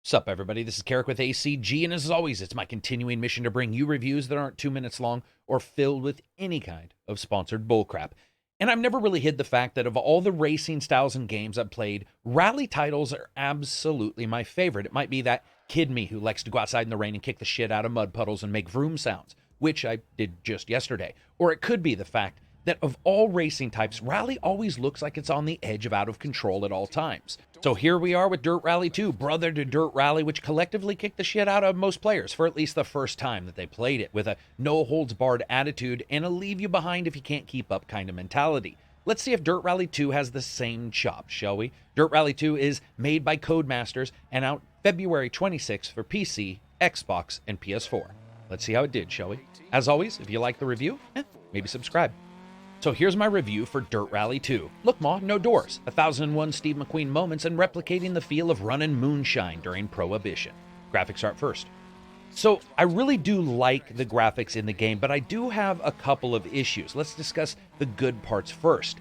Sup, everybody? This is Karak with ACG, and as always, it's my continuing mission to bring you reviews that aren't 2 minutes long or filled with any kind of sponsored bullcrap. And I've never really hid the fact that of all the racing styles and games I've played, rally titles are absolutely my favorite. It might be that kid me who likes to go outside in the rain and kick the shit out of mud puddles and make vroom sounds, which I did just yesterday. Or it could be the fact that of all racing types, Rally always looks like it's on the edge of out of control at all times. So here we are with Dirt Rally 2, brother to Dirt Rally, which collectively kicked the shit out of most players for at least the first time that they played it, with a no-holds-barred attitude and a leave-you-behind-if-you-can't-keep-up kind of mentality. Let's see if Dirt Rally 2 has the same chops, shall we? Dirt Rally 2 is made by Codemasters and out February 26th for PC, Xbox, and PS4. Let's see how it did, shall we? As always, if you like the review, maybe subscribe. So here's my review for Dirt Rally 2. Look, ma, no doors, 1001 Steve McQueen moments, and replicating the feel of running moonshine during Prohibition. Graphics art first. So I really do like the graphics in the game, but I do have a couple of issues. Let's discuss the good parts first.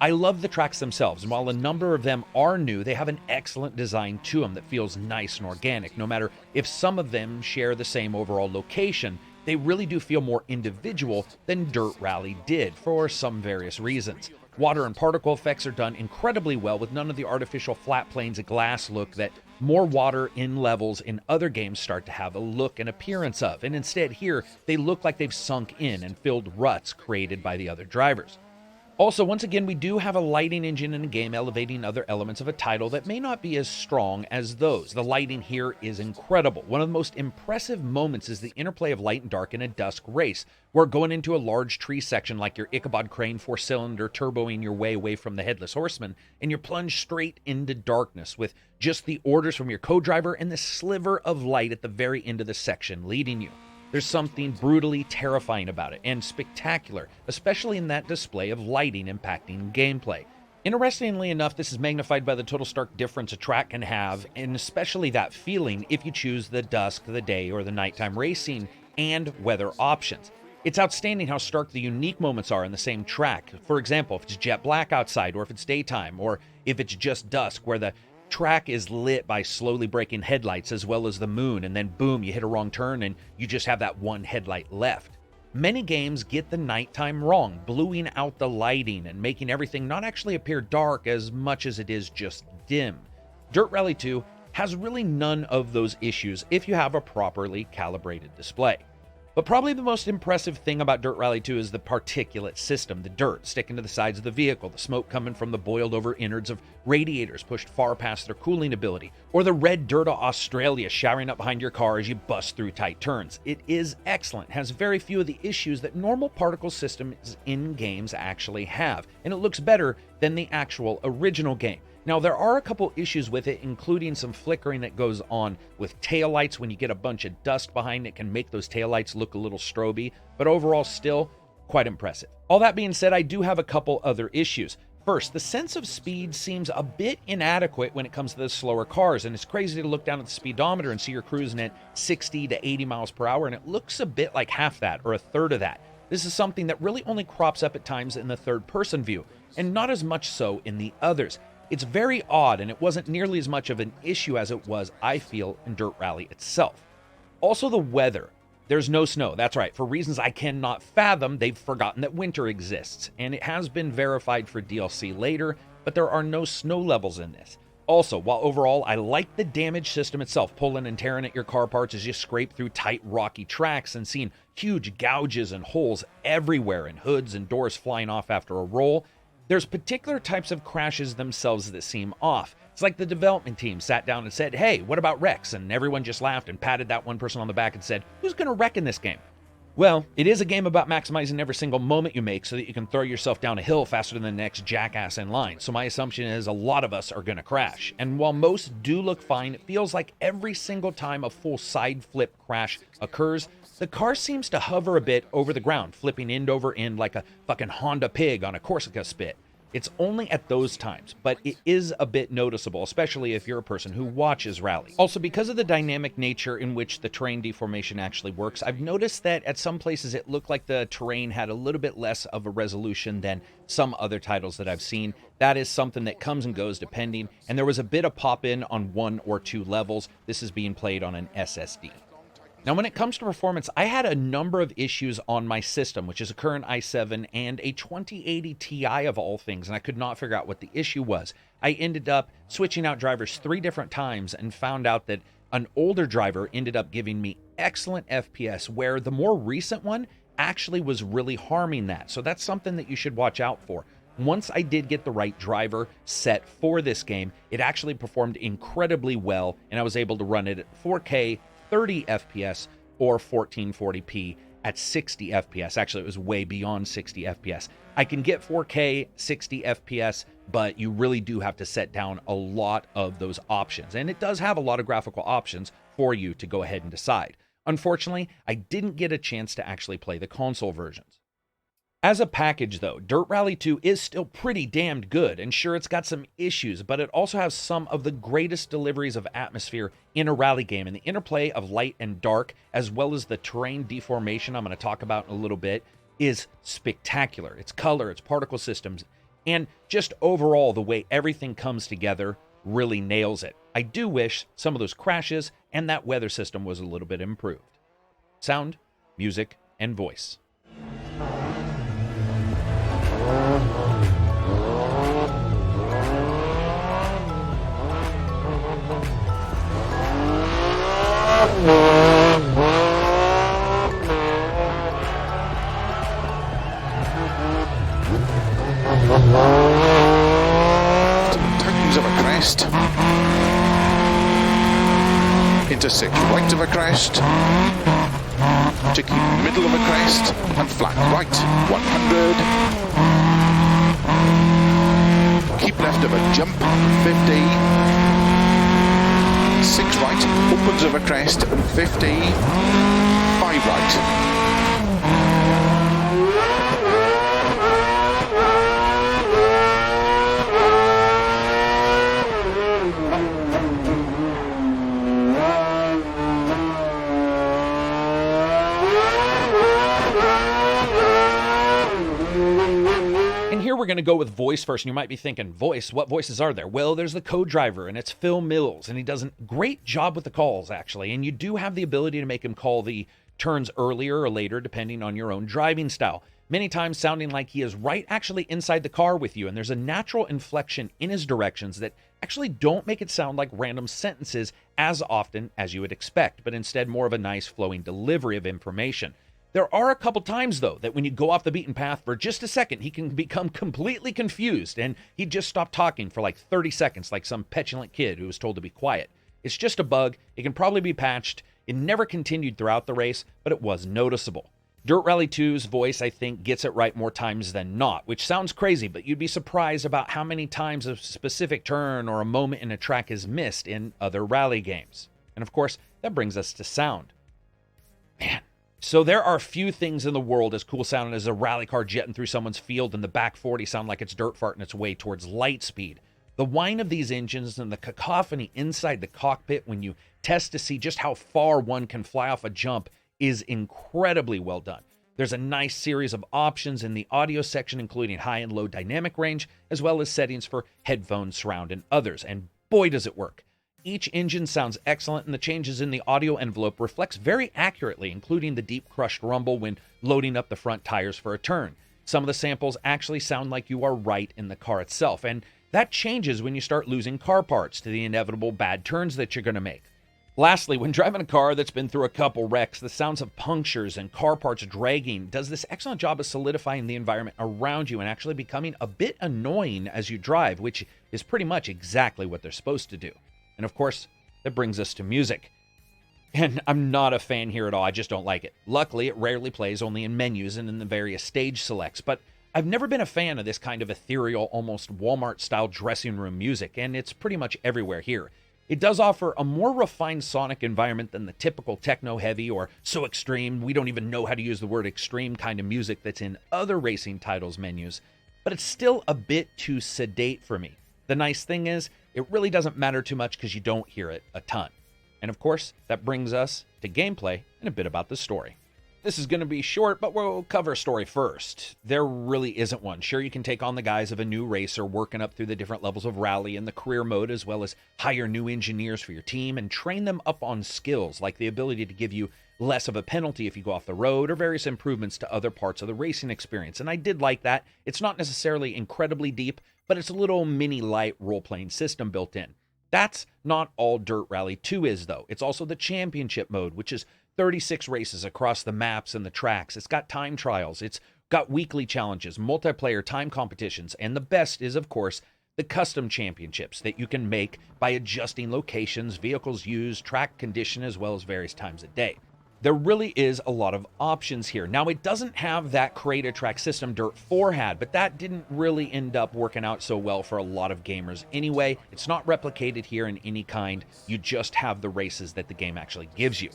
I love the tracks themselves, and while a number of them are new, they have an excellent design to them that feels nice and organic. No matter if some of them share the same overall location, they really do feel more individual than Dirt Rally did for some various reasons. Water and particle effects are done incredibly well with none of the artificial flat planes and glass look that more water in levels in other games start to have a look and appearance of, and instead here they look like they've sunk in and filled ruts created by the other drivers. Also, once again, we do have a lighting engine in the game elevating other elements of a title that may not be as strong as those. The lighting here is incredible. One of the most impressive moments is the interplay of light and dark in a dusk race, where going into a large tree section like your Ichabod Crane 4-cylinder turboing your way away from the Headless Horseman, and you're plunged straight into darkness with just the orders from your co-driver and the sliver of light at the very end of the section leading you. There's something brutally terrifying about it, and spectacular, especially in that display of lighting impacting gameplay. Interestingly enough, this is magnified by the total stark difference a track can have, and especially that feeling if you choose the dusk, the day, or the nighttime racing and weather options. It's outstanding how stark the unique moments are in the same track. For example, if it's jet black outside, or if it's daytime, or if it's just dusk, where the track is lit by slowly breaking headlights as well as the moon, and then boom, you hit a wrong turn and you just have that one headlight left. Many games get the nighttime wrong, bluing out the lighting and making everything not actually appear dark as much as it is just dim. Dirt Rally 2 has really none of those issues if you have a properly calibrated display. But probably the most impressive thing about Dirt Rally 2 is the particulate system, the dirt sticking to the sides of the vehicle, the smoke coming from the boiled over innards of radiators pushed far past their cooling ability, or the red dirt of Australia showering up behind your car as you bust through tight turns. It is excellent, has very few of the issues that normal particle systems in games actually have, and it looks better than the actual original game. Now, there are a couple issues with it, including some flickering that goes on with taillights. When you get a bunch of dust behind it, can make those taillights look a little stroby, but overall still quite impressive. All that being said, I do have a couple other issues. First, the sense of speed seems a bit inadequate when it comes to the slower cars, and it's crazy to look down at the speedometer and see you're cruising at 60 to 80 miles per hour, and it looks a bit like half that or a third of that. This is something that really only crops up at times in the third-person view, and not as much so in the others. It's very odd, and it wasn't nearly as much of an issue as it was, I feel, in Dirt Rally itself. Also, the weather. There's no snow. That's right. For reasons I cannot fathom, they've forgotten that winter exists, and it has been verified for DLC later, but there are no snow levels in this. Also, while overall I like the damage system itself, pulling and tearing at your car parts as you scrape through tight, rocky tracks and seeing huge gouges and holes everywhere and hoods and doors flying off after a roll, there's particular types of crashes themselves that seem off. It's like the development team sat down and said, hey, what about wrecks? And everyone just laughed and patted that one person on the back and said, who's going to wreck in this game? Well, it is a game about maximizing every single moment you make so that you can throw yourself down a hill faster than the next jackass in line. So my assumption is a lot of us are going to crash. And while most do look fine, it feels like every single time a full side flip crash occurs, the car seems to hover a bit over the ground, flipping end over end like a fucking Honda pig on a Corsica spit. It's only at those times, but it is a bit noticeable, especially if you're a person who watches rally. Also, because of the dynamic nature in which the terrain deformation actually works, I've noticed that at some places it looked like the terrain had a little bit less of a resolution than some other titles that I've seen. That is something that comes and goes depending, and there was a bit of pop-in on 1 or 2 levels. This is being played on an SSD. Now, when it comes to performance, I had a number of issues on my system, which is a current i7 and a 2080 Ti of all things, and I could not figure out what the issue was. I ended up switching out drivers 3 different times and found out that an older driver ended up giving me excellent FPS, where the more recent one actually was really harming that. So that's something that you should watch out for. Once I did get the right driver set for this game, it actually performed incredibly well, and I was able to run it at 4K, 30 FPS, or 1440p at 60 FPS. Actually, it was way beyond 60 FPS. I can get 4K 60 FPS, but you really do have to set down a lot of those options. And it does have a lot of graphical options for you to go ahead and decide. Unfortunately, I didn't get a chance to actually play the console versions. As a package, though, Dirt Rally 2 is still pretty damned good, and sure, it's got some issues, but it also has some of the greatest deliveries of atmosphere in a rally game, and the interplay of light and dark, as well as the terrain deformation I'm going to talk about in a little bit, is spectacular. Its color, its particle systems, and just overall, the way everything comes together really nails it. I do wish some of those crashes and that weather system was a little bit improved. Sound, music, and voice. Tightens of a crest. Intersect right of a crest. To keep middle of a crest and flat right 100. Keep left of a jump 50. 6 right, opens of a crest and 50. 5 right. We're going to go with voice first, and you might be thinking, voice? What voices are there? Well, there's the co-driver, and it's Phil Mills, and he does a great job with the calls, actually, and you do have the ability to make him call the turns earlier or later, depending on your own driving style, many times sounding like he is right actually inside the car with you, and there's a natural inflection in his directions that actually don't make it sound like random sentences as often as you would expect, but instead more of a nice flowing delivery of information. There are a couple times, though, that when you go off the beaten path for just a second, he can become completely confused, and he'd just stop talking for like 30 seconds like some petulant kid who was told to be quiet. It's just a bug. It can probably be patched. It never continued throughout the race, but it was noticeable. Dirt Rally 2's voice, I think, gets it right more times than not, which sounds crazy, but you'd be surprised about how many times a specific turn or a moment in a track is missed in other rally games. And of course, that brings us to sound. Man. So there are few things in the world as cool sounding as a rally car jetting through someone's field and the back 40 sound like it's dirt farting its way towards light speed. The whine of these engines and the cacophony inside the cockpit when you test to see just how far one can fly off a jump is incredibly well done. There's a nice series of options in the audio section, including high and low dynamic range, as well as settings for headphones, surround, and others. And boy, does it work. Each engine sounds excellent, and the changes in the audio envelope reflects very accurately, including the deep crushed rumble when loading up the front tires for a turn. Some of the samples actually sound like you are right in the car itself, and that changes when you start losing car parts to the inevitable bad turns that you're going to make. Lastly, when driving a car that's been through a couple wrecks, the sounds of punctures and car parts dragging does this excellent job of solidifying the environment around you and actually becoming a bit annoying as you drive, which is pretty much exactly what they're supposed to do. And of course, that brings us to music. And I'm not a fan here at all, I just don't like it. Luckily, it rarely plays only in menus and in the various stage selects, but I've never been a fan of this kind of ethereal, almost Walmart-style dressing room music, and it's pretty much everywhere here. It does offer a more refined sonic environment than the typical techno-heavy or so extreme we don't even know how to use the word extreme kind of music that's in other racing titles menus. but it's still a bit too sedate for me. The nice thing is, it really doesn't matter too much because you don't hear it a ton. And of course, that brings us to gameplay and a bit about the story. This is going to be short, but we'll cover story first. There really isn't one. Sure, you can take on the guise of a new racer, working up through the different levels of rally and the career mode, as well as hire new engineers for your team and train them up on skills like the ability to give you less of a penalty if you go off the road, or various improvements to other parts of the racing experience. And I did like that. It's not necessarily incredibly deep, but it's a little mini light role-playing system built in. That's not all Dirt Rally 2 is, though. It's also the championship mode, which is 36 races across the maps and the tracks. It's got time trials. It's got weekly challenges, multiplayer time competitions, and the best is, of course, the custom championships that you can make by adjusting locations, vehicles used, track condition, as well as various times a day. There really is a lot of options here. Now, it doesn't have that create-a-track system Dirt 4 had, but that didn't really end up working out so well for a lot of gamers anyway. It's not replicated here in any kind. You just have the races that the game actually gives you.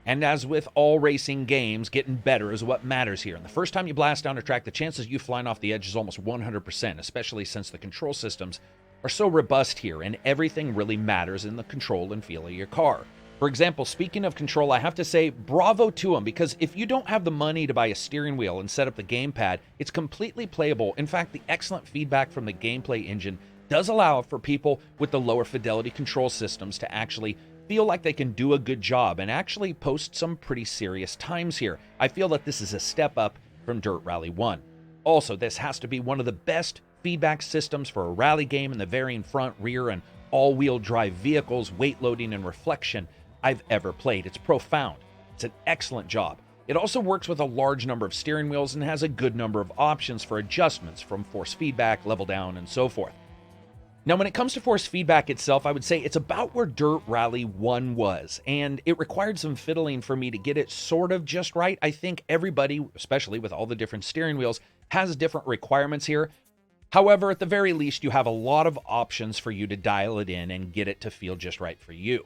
And as with all racing games, getting better is what matters here. And the first time you blast down a track, the chances of you flying off the edge is almost 100%, especially since the control systems are so robust here, and everything really matters in the control and feel of your car. For example, speaking of control, I have to say bravo to them, because if you don't have the money to buy a steering wheel and set up the gamepad, it's completely playable. In fact, the excellent feedback from the gameplay engine does allow for people with the lower fidelity control systems to actually feel like they can do a good job and actually post some pretty serious times here. I feel that this is a step up from Dirt Rally 1. Also, this has to be one of the best feedback systems for a rally game in the varying front, rear, and all-wheel drive vehicles, weight loading, and reflection I've ever played. It's profound. It's an excellent job. It also works with a large number of steering wheels and has a good number of options for adjustments from force feedback, level down, and so forth. Now, when it comes to force feedback itself, I would say it's about where Dirt Rally 1 was, and it required some fiddling for me to get it sort of just right. I think everybody, especially with all the different steering wheels, has different requirements here. However, at the very least, you have a lot of options for you to dial it in and get it to feel just right for you.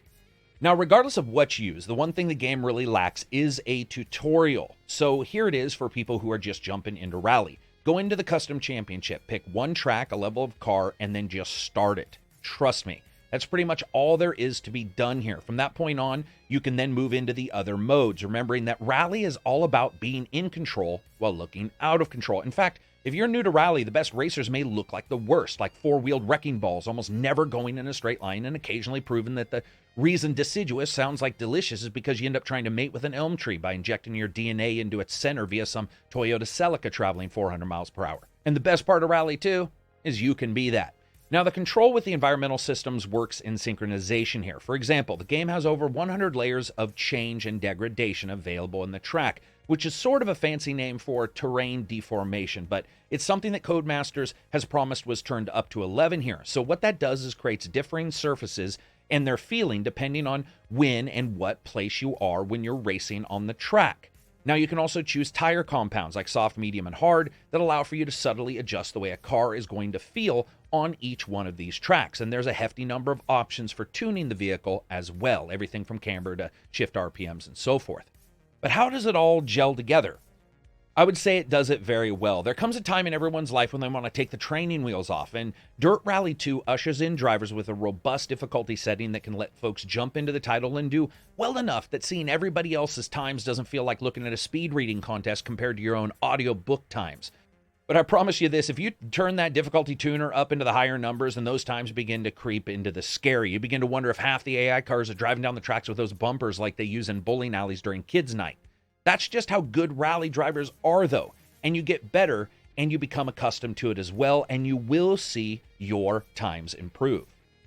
Now, regardless of what you use, the one thing the game really lacks is a tutorial. So here it is for people who are just jumping into Rally. Go into the custom championship, pick one track, a level of car, and then just start it. Trust me, that's pretty much all there is to be done here. From that point on, you can then move into the other modes, remembering that Rally is all about being in control while looking out of control. In fact, if you're new to Rally, the best racers may look like the worst, like four-wheeled wrecking balls, almost never going in a straight line, and occasionally proving that the reason deciduous sounds like delicious is because you end up trying to mate with an elm tree by injecting your DNA into its center via some Toyota Celica traveling 400 miles per hour. And the best part of Rally 2 is you can be that. Now, the control with the environmental systems works in synchronization here. For example, the game has over 100 layers of change and degradation available in the track, which is sort of a fancy name for terrain deformation, but it's something that Codemasters has promised was turned up to 11 here. So what that does is creates differing surfaces and their feeling depending on when and what place you are when you're racing on the track. Now, you can also choose tire compounds like soft, medium, and hard that allow for you to subtly adjust the way a car is going to feel on each one of these tracks. And there's a hefty number of options for tuning the vehicle as well, everything from camber to shift RPMs and so forth. But how does it all gel together? I would say it does it very well. There comes a time in everyone's life when they want to take the training wheels off, and Dirt Rally 2 ushers in drivers with a robust difficulty setting that can let folks jump into the title and do well enough that seeing everybody else's times doesn't feel like looking at a speed reading contest compared to your own audiobook times. But I promise you this, if you turn that difficulty tuner up into the higher numbers and those times begin to creep into the scary, you begin to wonder if half the AI cars are driving down the tracks with those bumpers like they use in bowling alleys during kids' night. That's just how good rally drivers are, though. And you get better and you become accustomed to it as well, and you will see your times improve.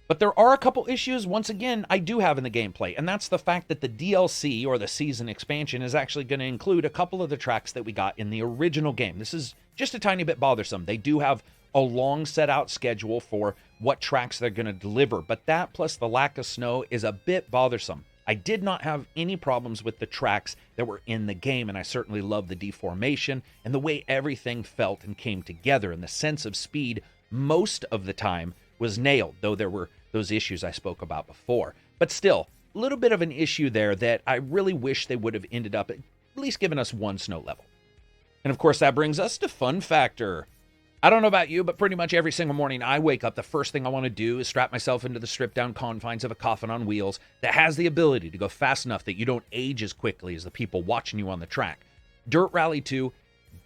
But there are a couple issues, once again, I do have in the gameplay, and that's the fact that the DLC, or the season expansion, is actually going to include a couple of the tracks that we got in the original game. This is just a tiny bit bothersome. They do have a long set out schedule for what tracks they're going to deliver, but that plus the lack of snow is a bit bothersome. I did not have any problems with the tracks that were in the game, and I certainly love the deformation and the way everything felt and came together, and the sense of speed most of the time was nailed, though there were those issues I spoke about before. But still, a little bit of an issue there that I really wish they would have ended up at least giving us one snow level. And of course, that brings us to fun factor. I don't know about you, but pretty much every single morning I wake up, the first thing I want to do is strap myself into the stripped-down confines of a coffin on wheels that has the ability to go fast enough that you don't age as quickly as the people watching you on the track. Dirt Rally 2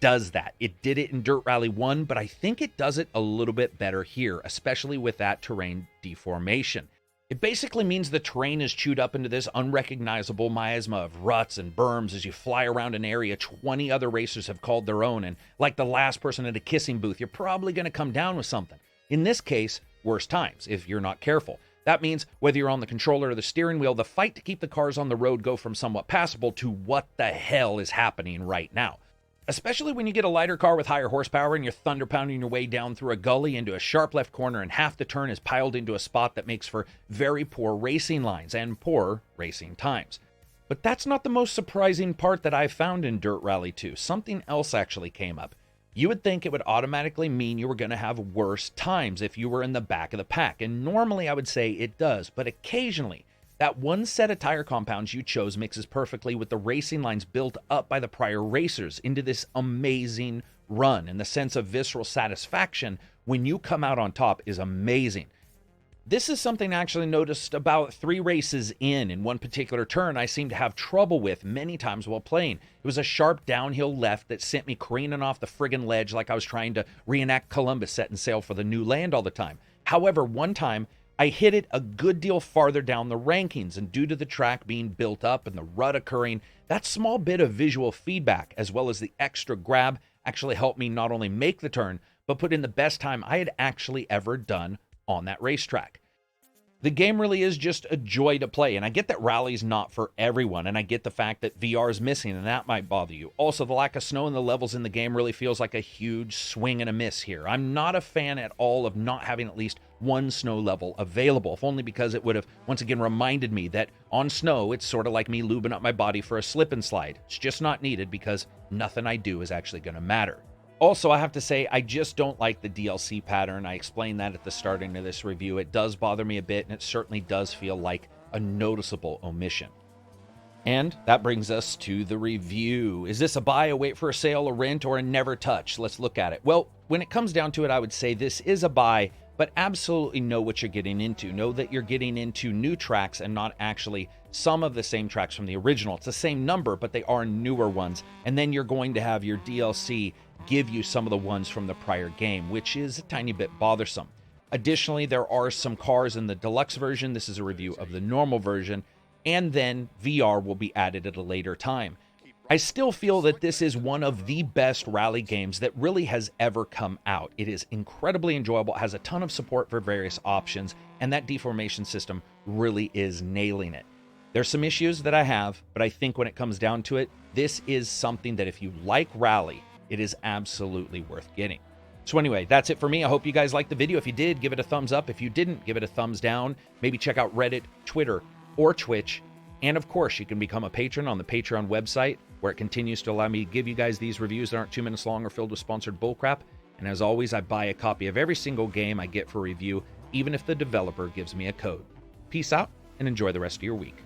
does that. It did it in Dirt Rally 1, but I think it does it a little bit better here, especially with that terrain deformation. It basically means the terrain is chewed up into this unrecognizable miasma of ruts and berms as you fly around an area 20 other racers have called their own, and like the last person at a kissing booth, you're probably going to come down with something. In this case, worse times, if you're not careful. That means whether you're on the controller or the steering wheel, the fight to keep the cars on the road go from somewhat passable to what the hell is happening right now. Especially when you get a lighter car with higher horsepower and you're thunder pounding your way down through a gully into a sharp left corner and half the turn is piled into a spot that makes for very poor racing lines and poor racing times. But that's not the most surprising part that I found in Dirt Rally 2. Something else actually came up. You would think it would automatically mean you were going to have worse times if you were in the back of the pack, and normally I would say it does, but occasionally that one set of tire compounds you chose mixes perfectly with the racing lines built up by the prior racers into this amazing run, and the sense of visceral satisfaction when you come out on top is amazing. This is something I actually noticed about 3 races in one particular turn I seemed to have trouble with many times while playing. It was a sharp downhill left that sent me careening off the friggin' ledge like I was trying to reenact Columbus setting sail for the new land all the time. However, one time I hit it a good deal farther down the rankings, and due to the track being built up and the rut occurring, that small bit of visual feedback as well as the extra grab actually helped me not only make the turn, but put in the best time I had actually ever done on that racetrack. The game really is just a joy to play, and I get that rally's not for everyone, and I get the fact that VR is missing, and that might bother you. Also, the lack of snow in the levels in the game really feels like a huge swing and a miss here. I'm not a fan at all of not having at least one snow level available, if only because it would have once again reminded me that on snow, it's sort of like me lubing up my body for a slip and slide. It's just not needed because nothing I do is actually going to matter. Also, I have to say, I just don't like the DLC pattern. I explained that at the starting of this review. It does bother me a bit, and it certainly does feel like a noticeable omission. And that brings us to the review. Is this a buy, a wait for a sale, a rent, or a never touch? Let's look at it. Well, when it comes down to it, I would say this is a buy, but absolutely know what you're getting into. Know that you're getting into new tracks and not actually some of the same tracks from the original. It's the same number, but they are newer ones. And then you're going to have your DLC give you some of the ones from the prior game, which is a tiny bit bothersome. Additionally, there are some cars in the deluxe version. This is a review of the normal version, and then VR will be added at a later time. I still feel that this is one of the best rally games that really has ever come out. It is incredibly enjoyable, has a ton of support for various options, and that deformation system really is nailing it. There's some issues that I have, but I think when it comes down to it, this is something that if you like rally, it is absolutely worth getting. So anyway, that's it for me. I hope you guys liked the video. If you did, give it a thumbs up. If you didn't, give it a thumbs down. Maybe check out Reddit, Twitter, or Twitch. And of course, you can become a patron on the Patreon website, where it continues to allow me to give you guys these reviews that aren't 2 minutes long or filled with sponsored bullcrap. And as always, I buy a copy of every single game I get for review, even if the developer gives me a code. Peace out, and enjoy the rest of your week.